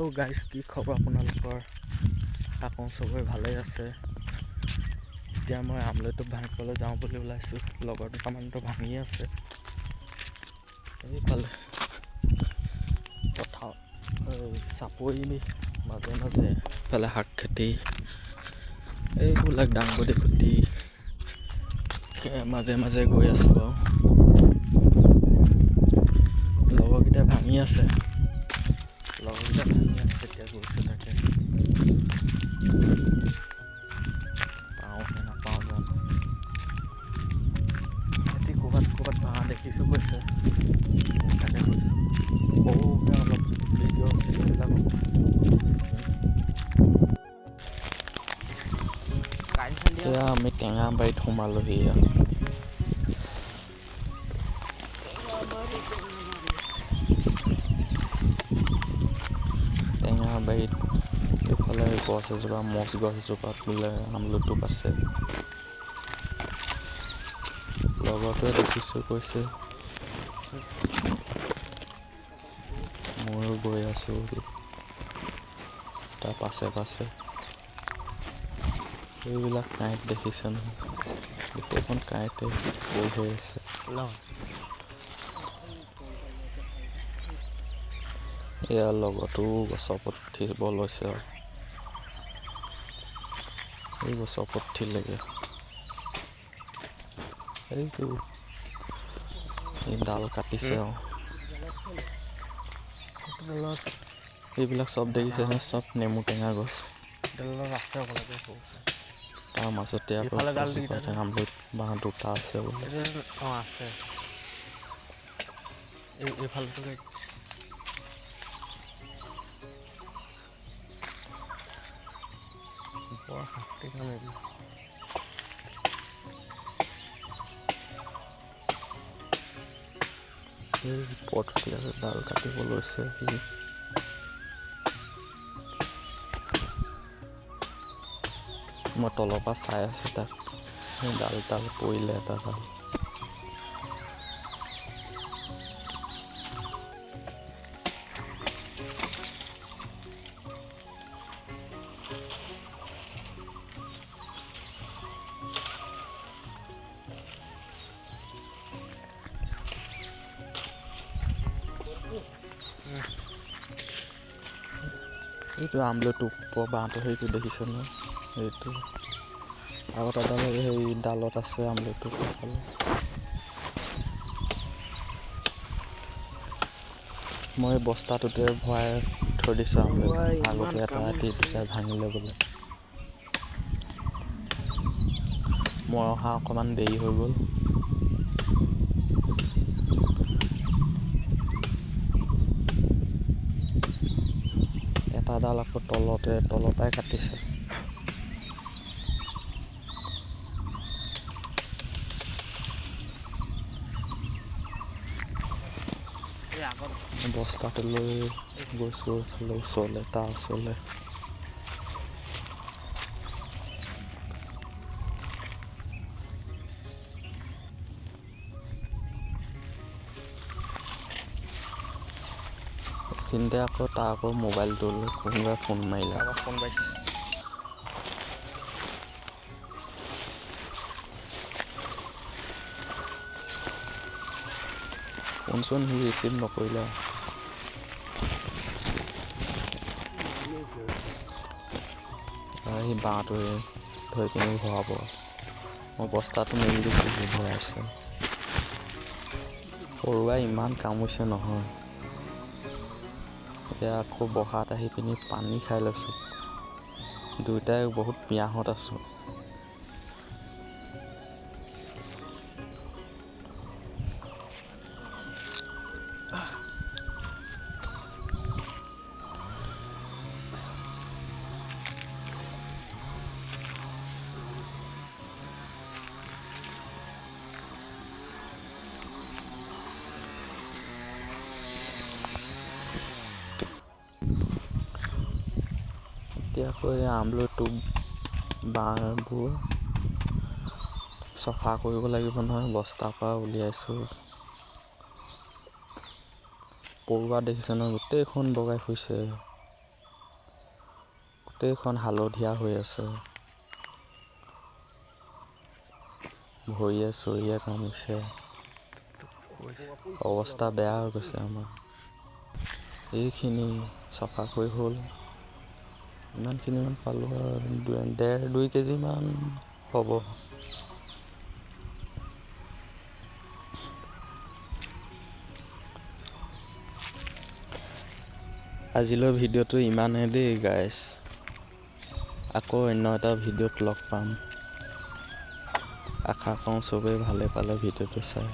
তো গাইজ কি খবৰ আপোনালোকৰ? আকৌ চবৰে ভালেই আছে। এতিয়া মই আমলৈটো ভাঙিবলৈ যাওঁ বুলি ওলাইছোঁ। লগৰ দুটামানতো ভাঙি আছে এইফালে পথাৰ চাপৰি মাজে মাজে ইফালে শাক খেতি এইবিলাক দাংবডি খেতি মাজে মাজে গৈ আছোঁ আৰু লগৰকেইটা ভাঙি আছে তেতিয়া গৈছোঁ তাকে পাওঁ নে নাপাওঁ জানো। সিহঁতি ক'ৰবাত ভাঙা দেখিছোঁ কৈছে, তাকে কৈছোঁ সৰুকৈ অলপ ভিডিঅ' চিডিঅ'বিলাক এয়া আমি টেঙা বাৰীত সোমালোহি। টেঙা বাৰীত এইফালে গছ এজোপা মচ গছ এজোপাত বোলে আমলুটোপ আছে। লগৰটোৱে দেখিছোঁ কৈছে, ময়ো গৈ আছোঁ তাৰ পাছে পাছে। এইবিলাক কাঁইট দেখিছে নহয়, গোটেইখন কাঁইটে বৈ হৈ আছে। এয়া লগতো গছৰ ওপৰত উঠিব লৈছে আৰু এই গছৰ ওপৰত উঠিলেগে। এইটো এই ডাল কাটিছে আৰু এইবিলাক চব দেখিছে নহয়, চব নেমু টেঙা গছ। তাৰ মাজতে আকৌ আমলৰিত বাঁহ দুটা আছে বোলে। আছে এইফালটো বৰ শাস্তি কাম এইবিলাক। এই ওপৰত উঠি আছে, ডাল কাটিব লৈছে সি। মই তলৰ পৰা চাই আছোঁ তাক, ডাল পৰিলে এটা ডাল। এইটো আমলৰিটো ওপৰৰ বাঁহটো সেইটো দেখিছে নহয়, এইটো আগত এডাল সেই ডালত আছে আমলৰিটো ফালে। মই বস্তাটোতে ভৰাই থৈ দিছোঁ আমলৰি, আগতে এটা ৰাতি দুটাই ভাঙিলে বোলে। মই অহা অকণমান দেৰি হৈ গ'ল। এটা ডাল আকৌ তলৰ পৰাই কাটিছে। বস্তাটো লৈ গৈছোঁ এইফালে ওচৰলৈ, তাৰ ওচৰলৈ। এইখিনিতে আকৌ মোবাইলটো লৈ কোনোবাই ফোন মাৰিলে। ফোন সি ৰিচিভ নকৰিলে। সি বাঁহটো ধৰি পিনি ভৰাব। মই বস্তাটো মেলি দিছোঁ, সি ভৰাইছে। সৰুৱাই ইমান কামুৰিছে নহয়। এতিয়া আকৌ বহাত আহি পিনি পানী খাই লৈছোঁ। দুয়োটাই বহুত পিয়াহত আছোঁ। এতিয়া আকৌ এই আমলৰিটো বাঁহবোৰ চফা কৰিব লাগিব নহয়, বস্তাৰ পৰা উলিয়াইছোঁ। পৰুৱা দেখিছে নহয়, গোটেইখন বগাই ফুৰিছে। গোটেইখন হালধীয়া হৈ আছে। ভৰিয়ে চৰিয়ে কামুৰিছে। অৱস্থা বেয়া হৈ গৈছে আমাৰ। এইখিনি চফা কৰি হ'ল। ইমানখিনিমান পালোঁ আৰু 1.5-2 কেজিমান হ'ব। আজিলৈ ভিডিঅ'টো ইমানেই দেই গাইছ। আকৌ অন্য এটা ভিডিঅ'ত লগ পাম। আশা কৰোঁ চবেই ভালে পালে ভিডিঅ'টো চাই।